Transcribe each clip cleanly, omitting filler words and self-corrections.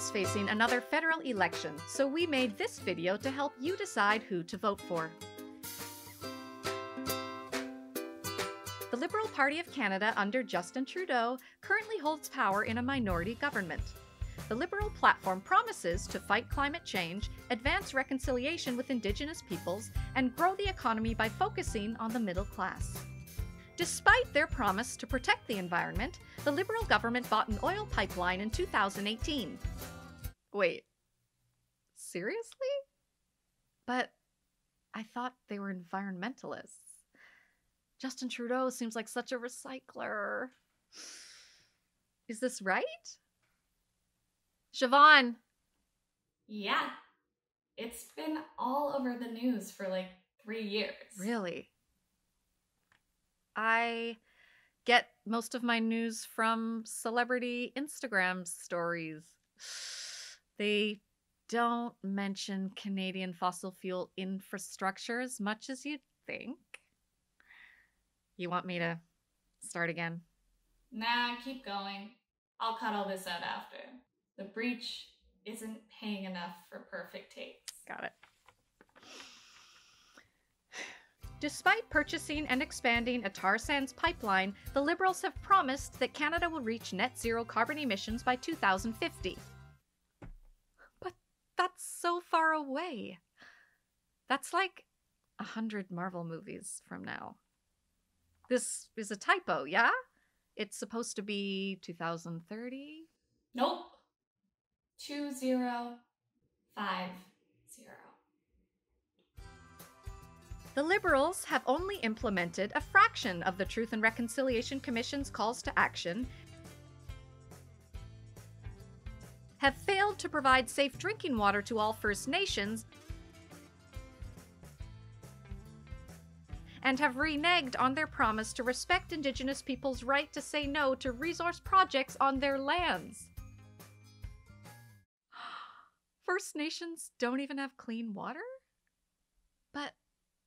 is facing another federal election, so we made this video to help you decide who to vote for. The Liberal Party of Canada under Justin Trudeau currently holds power in a minority government. The Liberal platform promises to fight climate change, advance reconciliation with Indigenous peoples, and grow the economy by focusing on the middle class. Despite their promise to protect the environment, the Liberal government bought an oil pipeline in 2018. Wait, seriously? But I thought they were environmentalists. Justin Trudeau seems like such a recycler. Is this right? Siobhan. Yeah. It's been all over the news for like 3 years. Really? I get most of my news from celebrity Instagram stories. They don't mention Canadian fossil fuel infrastructure as much as you'd think. You want me to start again? Nah, keep going. I'll cut all this out after. The breach isn't paying enough for perfect takes. Got it. Despite purchasing and expanding a tar sands pipeline, the Liberals have promised that Canada will reach net zero carbon emissions by 2050. But that's so far away. That's like 100 Marvel movies from now. This is a typo, yeah? It's supposed to be 2030? Nope. 2050. The Liberals have only implemented a fraction of the Truth and Reconciliation Commission's calls to action, have failed to provide safe drinking water to all First Nations, and have reneged on their promise to respect Indigenous peoples' right to say no to resource projects on their lands. First Nations don't even have clean water? But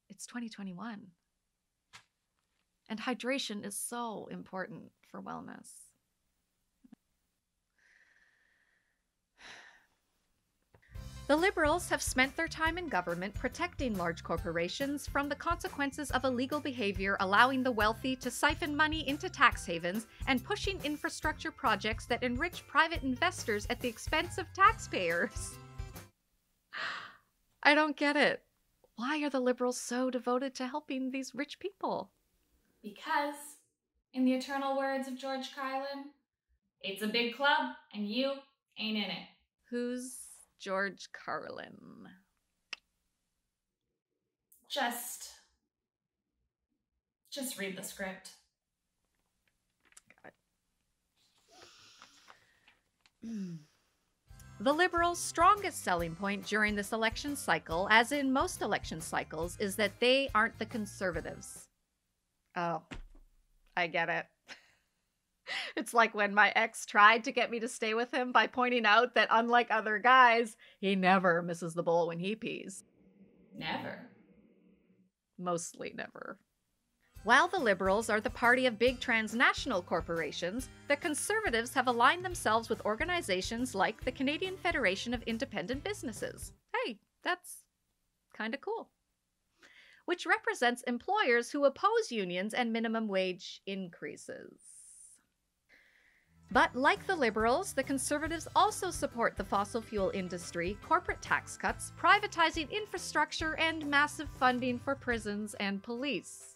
it's 2021. And hydration is so important for wellness. The Liberals have spent their time in government protecting large corporations from the consequences of illegal behavior, allowing the wealthy to siphon money into tax havens and pushing infrastructure projects that enrich private investors at the expense of taxpayers. I don't get it. Why are the Liberals so devoted to helping these rich people? Because, in the eternal words of George Carlin, it's a big club and you ain't in it. Who's George Carlin? Just read the script. The Liberals' strongest selling point during this election cycle, as in most election cycles, is that they aren't the Conservatives. Oh, I get it. It's like when my ex tried to get me to stay with him by pointing out that unlike other guys, he never misses the bowl when he pees. Never. Mostly never. While the Liberals are the party of big transnational corporations, the Conservatives have aligned themselves with organizations like the Canadian Federation of Independent Businesses. Hey, that's kind of cool. Which represents employers who oppose unions and minimum wage increases. But like the Liberals, the Conservatives also support the fossil fuel industry, corporate tax cuts, privatizing infrastructure, and massive funding for prisons and police.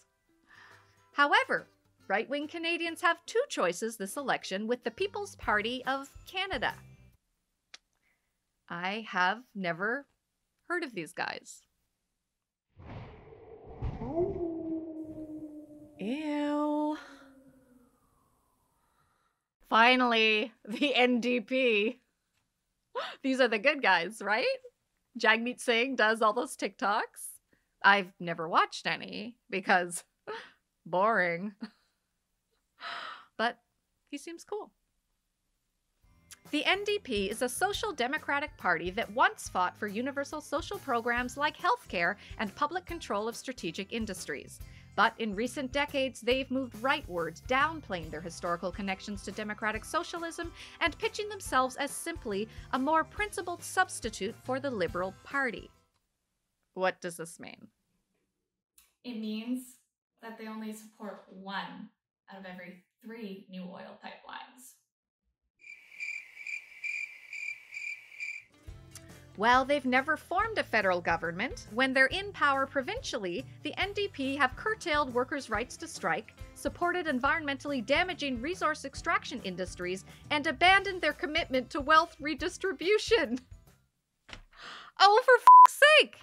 However, right-wing Canadians have two choices this election with the People's Party of Canada. I have never heard of these guys. Ew. Finally, the NDP. These are the good guys, right? Jagmeet Singh does all those TikToks. I've never watched any because boring. But he seems cool. The NDP is a social democratic party that once fought for universal social programs like healthcare and public control of strategic industries. But in recent decades, they've moved rightward, downplaying their historical connections to democratic socialism and pitching themselves as simply a more principled substitute for the Liberal Party. What does this mean? It means that they only support one out of every 3 new oil pipelines. While they've never formed a federal government, when they're in power provincially, the NDP have curtailed workers' rights to strike, supported environmentally damaging resource extraction industries, and abandoned their commitment to wealth redistribution. Oh, for f***'s sake!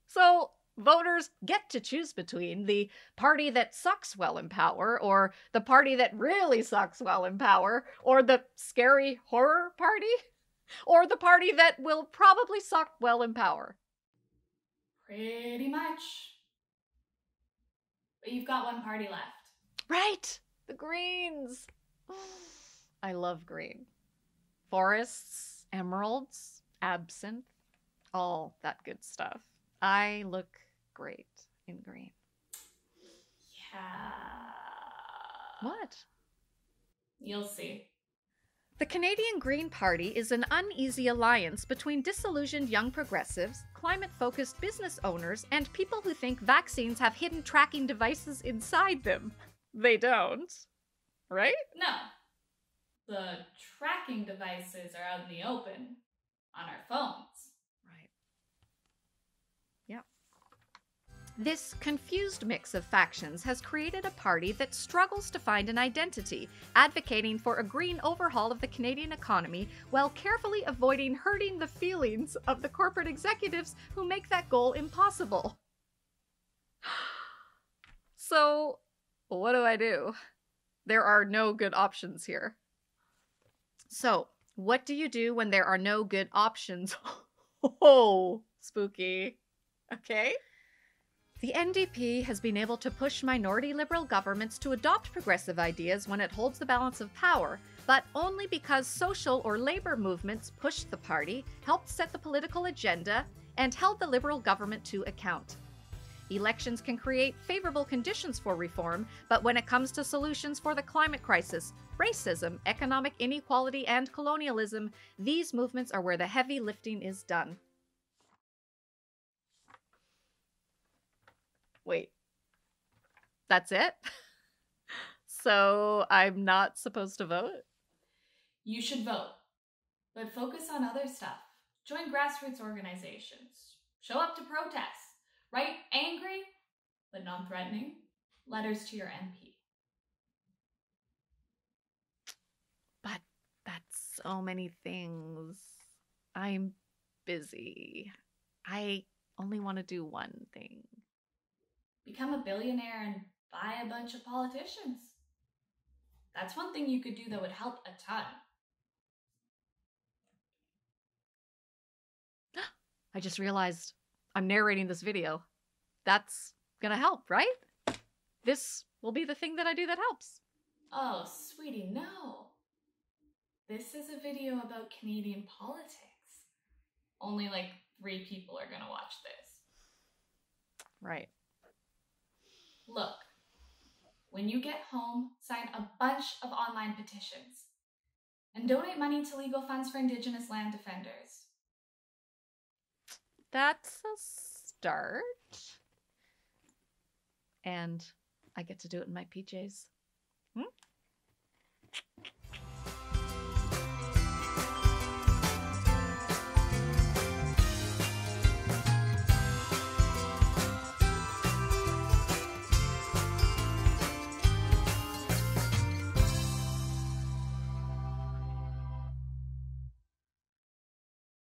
So, voters get to choose between the party that sucks while in power, or the party that really sucks while in power, or the scary horror party? Or the party that will probably suck well in power. Pretty much. But you've got one party left. Right! The Greens! I love green. Forests, emeralds, absinthe, all that good stuff. I look great in green. Yeah. What? You'll see. The Canadian Green Party is an uneasy alliance between disillusioned young progressives, climate-focused business owners, and people who think vaccines have hidden tracking devices inside them. They don't. Right? No. The tracking devices are out in the open on our phones. Right. Yeah. This confused mix of factions has created a party that struggles to find an identity, advocating for a green overhaul of the Canadian economy while carefully avoiding hurting the feelings of the corporate executives who make that goal impossible. So, what do? There are no good options here. So, what do you do when there are no good options? Oh, spooky. Okay. The NDP has been able to push minority Liberal governments to adopt progressive ideas when it holds the balance of power, but only because social or labor movements pushed the party, helped set the political agenda, and held the Liberal government to account. Elections can create favorable conditions for reform, but when it comes to solutions for the climate crisis, racism, economic inequality, and colonialism, these movements are where the heavy lifting is done. Wait, that's it? So I'm not supposed to vote? You should vote, but focus on other stuff. Join grassroots organizations. Show up to protests. Write angry, but non-threatening, letters to your MP. But that's so many things. I'm busy. I only want to do one thing. Become a billionaire and buy a bunch of politicians. That's one thing you could do that would help a ton. I just realized I'm narrating this video. That's gonna help, right? This will be the thing that I do that helps. Oh, sweetie, no. This is a video about Canadian politics. Only like 3 people are gonna watch this. Right. Look, when you get home, sign a bunch of online petitions and donate money to legal funds for Indigenous land defenders. That's a start. And I get to do it in my PJs.